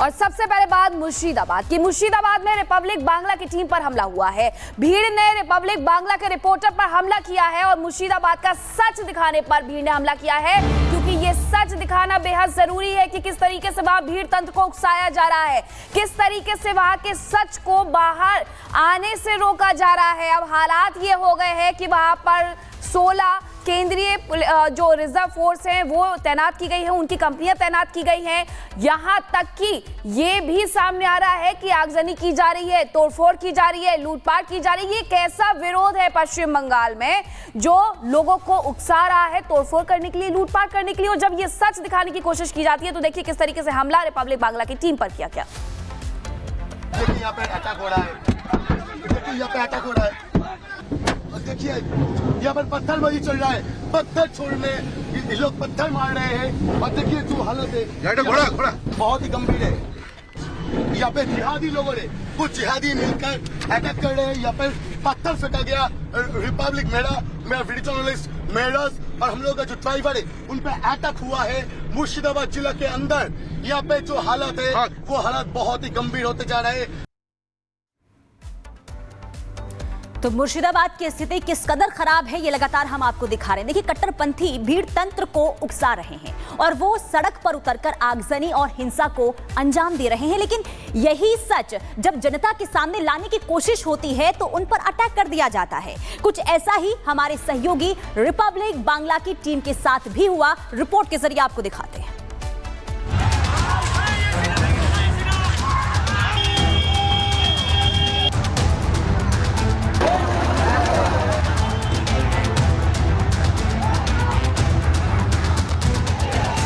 और सबसे पहले बात मुर्शिदाबाद की। मुर्शिदाबाद में रिपब्लिक बांग्ला की टीम पर हमला हुआ है। भीड़ ने रिपब्लिक बांग्ला के रिपोर्टर पर हमला किया है और मुर्शिदाबाद का सच दिखाने पर भीड़ ने हमला किया है, क्योंकि ये सच दिखाना बेहद जरूरी है कि किस तरीके से वहां भीड़ तंत्र को उकसाया जा रहा है, किस तरीके से वहां के सच को बाहर आने से रोका जा रहा है। अब हालात ये हो गए हैं कि वहां पर 16 केंद्रीय जो रिजर्व फोर्स हैं वो तैनात की गई है, उनकी कंपनियां तैनात की गई हैं। यहां तक कि ये भी सामने आ रहा है कि आगजनी की जा रही है, तोड़फोड़ की जा रही है, लूटपाट की जा रही है। ये कैसा विरोध है पश्चिम बंगाल में जो लोगों को उकसा रहा है तोड़फोड़ करने के लिए, लूटपाट करने के लिए। और जब ये सच दिखाने की कोशिश की जाती है तो देखिए किस तरीके से हमला रिपब्लिक बांग्ला की टीम पर किया गया। देखिए यहाँ पे अटैक हो रहा है, देखिए यहाँ पे अटैक हो रहा है, देखिए यहाँ पर पत्थरबाजी चल रहा है, पत्थर छोड़ने ये लोग पत्थर मार रहे हैं। और देखिए जो हालत है घोड़ा बहुत ही गंभीर है। यहाँ पे जिहादी लोगों ने कुछ जिहादी मिलकर अटैक कर रहे हैं। यहाँ पर पत्थर फेंका गया। रिपब्लिक मेरा वीडियो जर्नलिस्ट मेरस और हम लोग का जो ड्राइवर है उन पे अटैक हुआ है मुर्शिदाबाद जिला के अंदर। यहाँ पे जो हालत है वो हालत बहुत ही गंभीर होते जा रहे हैं। तो मुर्शिदाबाद की स्थिति किस कदर खराब है ये लगातार हम आपको दिखा रहे हैं। देखिए कट्टरपंथी भीड़ तंत्र को उकसा रहे हैं और वो सड़क पर उतरकर आगजनी और हिंसा को अंजाम दे रहे हैं, लेकिन यही सच जब जनता के सामने लाने की कोशिश होती है तो उन पर अटैक कर दिया जाता है। कुछ ऐसा ही हमारे सहयोगी रिपब्लिक बांग्ला की टीम के साथ भी हुआ। रिपोर्ट के जरिए आपको दिखाते हैं।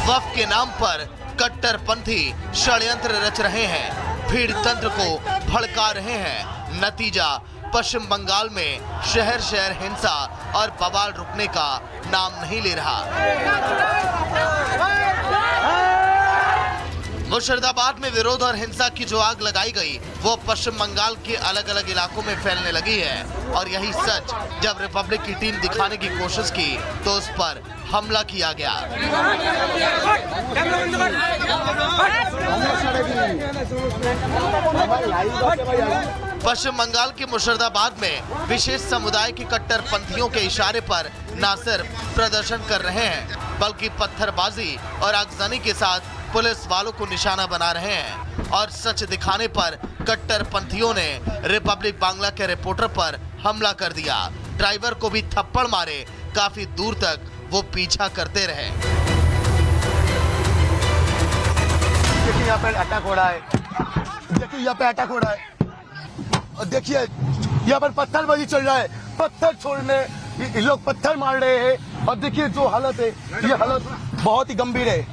वक्फ के नाम पर कट्टरपंथी षड्यंत्र रच रहे हैं, भीड़ तंत्र को भड़का रहे हैं। नतीजा पश्चिम बंगाल में शहर शहर हिंसा और बवाल रुकने का नाम नहीं ले रहा। मुर्शिदाबाद में विरोध और हिंसा की जो आग लगाई गई वो पश्चिम बंगाल के अलग अलग इलाकों में फैलने लगी है। और यही सच जब रिपब्लिक की टीम दिखाने की कोशिश की तो उस पर हमला किया गया। पश्चिम बंगाल के मुर्शिदाबाद में विशेष समुदाय के कट्टरपंथियों के इशारे पर न सिर्फ प्रदर्शन कर रहे हैं बल्कि पत्थरबाजी और आगजनी के साथ पुलिस वालों को निशाना बना रहे हैं। और सच दिखाने पर कट्टरपंथियों ने रिपब्लिक बांग्ला के रिपोर्टर पर हमला कर दिया। ड्राइवर को भी थप्पड़ मारे, काफी दूर तक वो पीछा करते रहे। देखिए यहाँ पे अटैक हो रहा है, देखिए यहाँ पे अटैक हो रहा है, और देखिए यहाँ पर पत्थरबाजी चल रहा है, पत्थर छोड़ने ये लोग पत्थर मार रहे हैं। और देखिए जो हालत है ये हालत बहुत ही गंभीर है।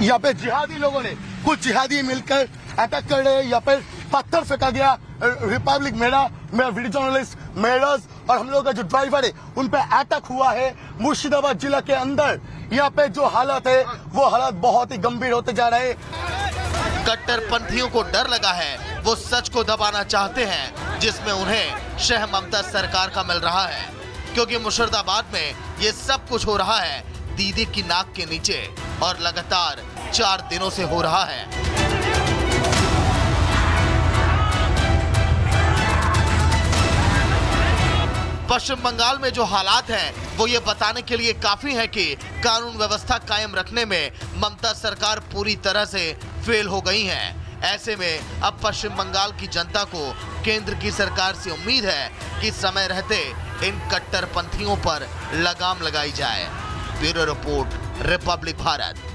यहाँ पे जिहादी लोगों ने कुछ जिहादी मिलकर अटैक कर रहे हैं। यहाँ पर पत्थर फेंका गया। रिपब्लिक मेरा वीडियो जर्नलिस्ट मेरस और हम लोग का जो ड्राइवर है उन पे अटैक हुआ है मुर्शिदाबाद जिला के अंदर। यहाँ पे जो हालत है वो हालत बहुत ही गंभीर होते जा रहे हैं। कट्टरपंथियों को डर लगा है, वो सच को दबाना चाहते हैं जिसमें उन्हें शह ममता सरकार का मिल रहा है, क्योंकि मुर्शिदाबाद में ये सब कुछ हो रहा है दीदी की नाक के नीचे और लगातार 4 दिनों से हो रहा है। पश्चिम बंगाल में जो हालात हैं वो ये बताने के लिए काफी है कि कानून व्यवस्था कायम रखने में ममता सरकार पूरी तरह से फेल हो गई है। ऐसे में अब पश्चिम बंगाल की जनता को केंद्र की सरकार से उम्मीद है कि समय रहते इन कट्टरपंथियों पर लगाम लगाई जाए। Bureau report, Republic Bharat.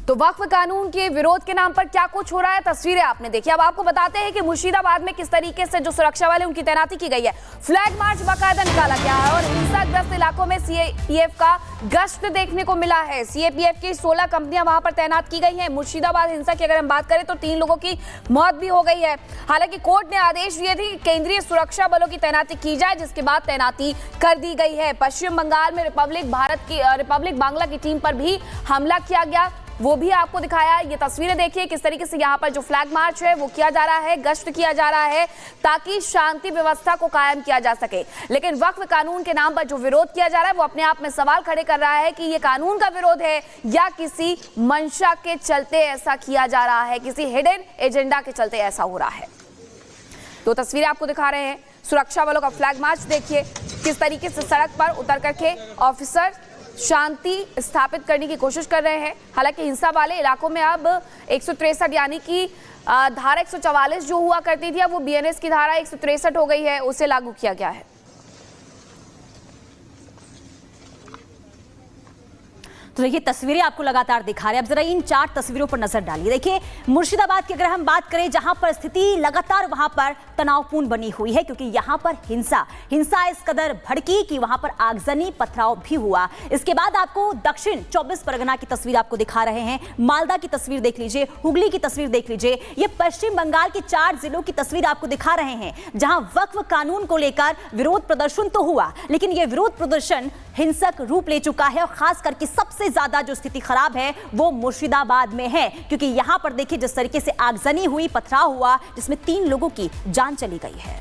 तो वक्फ कानून के विरोध के नाम पर क्या कुछ हो रहा है, तस्वीरें आपने देखी। अब आपको बताते हैं कि मुर्शिदाबाद में किस तरीके से जो सुरक्षा वाले उनकी तैनाती की गई है। फ्लैग मार्च बाकायदा निकाला गया है और हिंसाग्रस्त इलाकों में सीएपीएफ का गश्त देखने को मिला है। सीएपीएफ की 16 कंपनियां वहां पर तैनात की गई हैं। मुर्शिदाबाद हिंसा की अगर हम बात करें तो 3 लोगों की मौत भी हो गई है। हालांकि कोर्ट ने आदेश दिए थे कि केंद्रीय सुरक्षा बलों की तैनाती की जाए, जिसके बाद तैनाती कर दी गई है। पश्चिम बंगाल में रिपब्लिक बांग्ला की टीम पर भी हमला किया गया। वो भी आपको दिखाया। ये तस्वीरें देखिए किस तरीके से यहाँ पर जो फ्लैग मार्च है वो किया जा रहा है, गश्त किया जा रहा है ताकि शांति व्यवस्था को कायम किया जा सके। लेकिन वक्फ कानून के नाम पर जो विरोध किया जा रहा है वो अपने आप में सवाल खड़े कर रहा है कि ये कानून का विरोध है या किसी मंशा के चलते ऐसा किया जा रहा है, किसी हिडन एजेंडा के चलते ऐसा हो रहा है। तो तस्वीरें आपको दिखा रहे हैं सुरक्षा बलों का फ्लैग मार्च। देखिए किस तरीके से सड़क पर उतर करके ऑफिसर शांति स्थापित करने की कोशिश कर रहे हैं। हालांकि हिंसा वाले इलाकों में अब 163 यानी कि धारा 144 जो हुआ करती थी, अब वो बीएनएस की धारा 163 हो गई है, उसे लागू किया गया है। तो देखिए तस्वीरें आपको लगातार दिखा रहे हैं। अब जरा इन 4 तस्वीरों पर नजर डालिए। देखिए मुर्शिदाबाद की अगर हम बात करें, जहां पर स्थिति लगातार वहां पर तनावपूर्ण बनी हुई है, क्योंकि यहां पर हिंसा इस कदर भड़की कि वहां पर आगजनी पथराव भी हुआ। इसके बाद आपको दक्षिण 24 परगना की तस्वीर आपको दिखा रहे हैं, मालदा की तस्वीर देख लीजिए, हुगली की तस्वीर देख लीजिए। ये पश्चिम बंगाल के 4 जिलों की तस्वीर आपको दिखा रहे हैं, जहां वक्फ कानून को लेकर विरोध प्रदर्शन तो हुआ, लेकिन यह विरोध प्रदर्शन हिंसक रूप ले चुका है। और खास करके सबसे ज्यादा जो स्थिति खराब है वो मुर्शिदाबाद में है, क्योंकि यहां पर देखिए जिस तरीके से आगजनी हुई, पथराव हुआ, जिसमें 3 लोगों की जान चली गई है।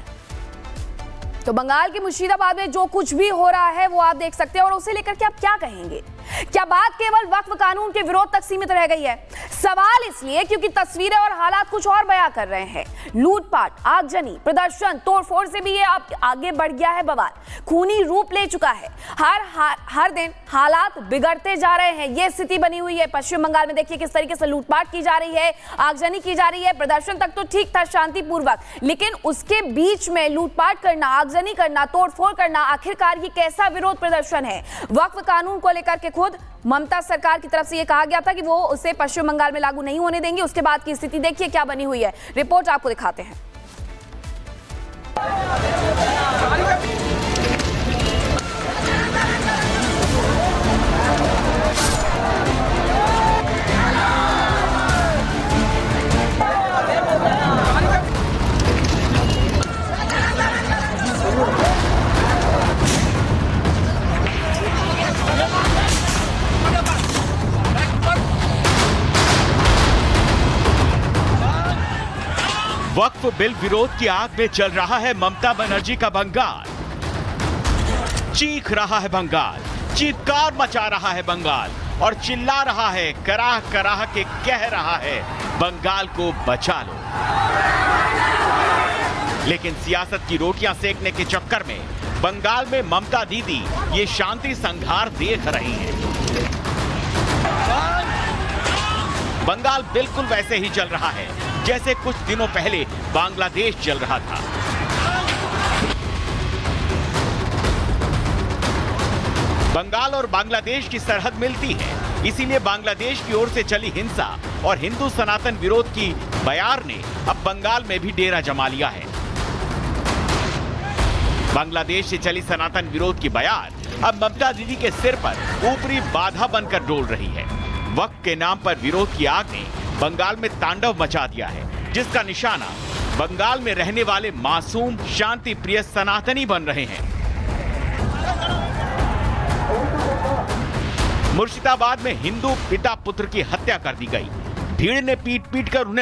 तो बंगाल के मुर्शिदाबाद में जो कुछ भी हो रहा है वो आप देख सकते हैं, और उसे लेकर के आप क्या कहेंगे? क्या बात केवल वक्फ कानून के विरोध तक सीमित रह गई है? सवाल इसलिए क्योंकि तस्वीरें और हालात कुछ और बयां कर रहे हैं। लूटपाट, आगजनी, प्रदर्शन, तोड़फोड़ से भी ये आगे बढ़ गया है बवाल, खूनी रूप ले चुका है। हर दिन हालात बिगड़ते जा रहे हैं, ये स्थिति बनी हुई है। पश्चिम बंगाल में देखिए किस तरीके से लूटपाट की जा रही है, आगजनी की जा रही है। प्रदर्शन तक तो ठीक था, शांतिपूर्वक, लेकिन उसके बीच में लूटपाट करना, आगजनी करना, तोड़फोड़ करना, आखिरकार ये कैसा विरोध प्रदर्शन है? वक्फ कानून को लेकर के खुद ममता सरकार की तरफ से यह कहा गया था कि वो उसे पश्चिम बंगाल में लागू नहीं होने देंगे। उसके बाद की स्थिति देखिए क्या बनी हुई है। रिपोर्ट आपको दिखाते हैं। वक्फ बिल विरोध की आग में जल रहा है ममता बनर्जी का बंगाल। चीख रहा है बंगाल, चीत्कार मचा रहा है बंगाल, और चिल्ला रहा है, कराह कराह के कह रहा है, बंगाल को बचा लो। लेकिन सियासत की रोटियां सेकने के चक्कर में बंगाल में ममता दीदी ये शांति संघार देख रही हैं। बंगाल बिल्कुल वैसे ही चल रहा है जैसे कुछ दिनों पहले बांग्लादेश चल रहा था। बंगाल और बांग्लादेश की सरहद मिलती है, इसीलिए बांग्लादेश की ओर से चली हिंसा और हिंदू सनातन विरोध की बयार ने अब बंगाल में भी डेरा जमा लिया है। बांग्लादेश से चली सनातन विरोध की बयार अब ममता दीदी के सिर पर ऊपरी बाधा बनकर डोल रही है। वक्फ के नाम पर विरोध की आग ने बंगाल में तांडव मचा दिया है, जिसका निशाना बंगाल में रहने वाले मासूम शांति प्रिय सनातनी बन रहे हैं। मुर्शिदाबाद में हिंदू पिता पुत्र की हत्या कर दी गई। भीड़ ने पीट पीट कर उन्हें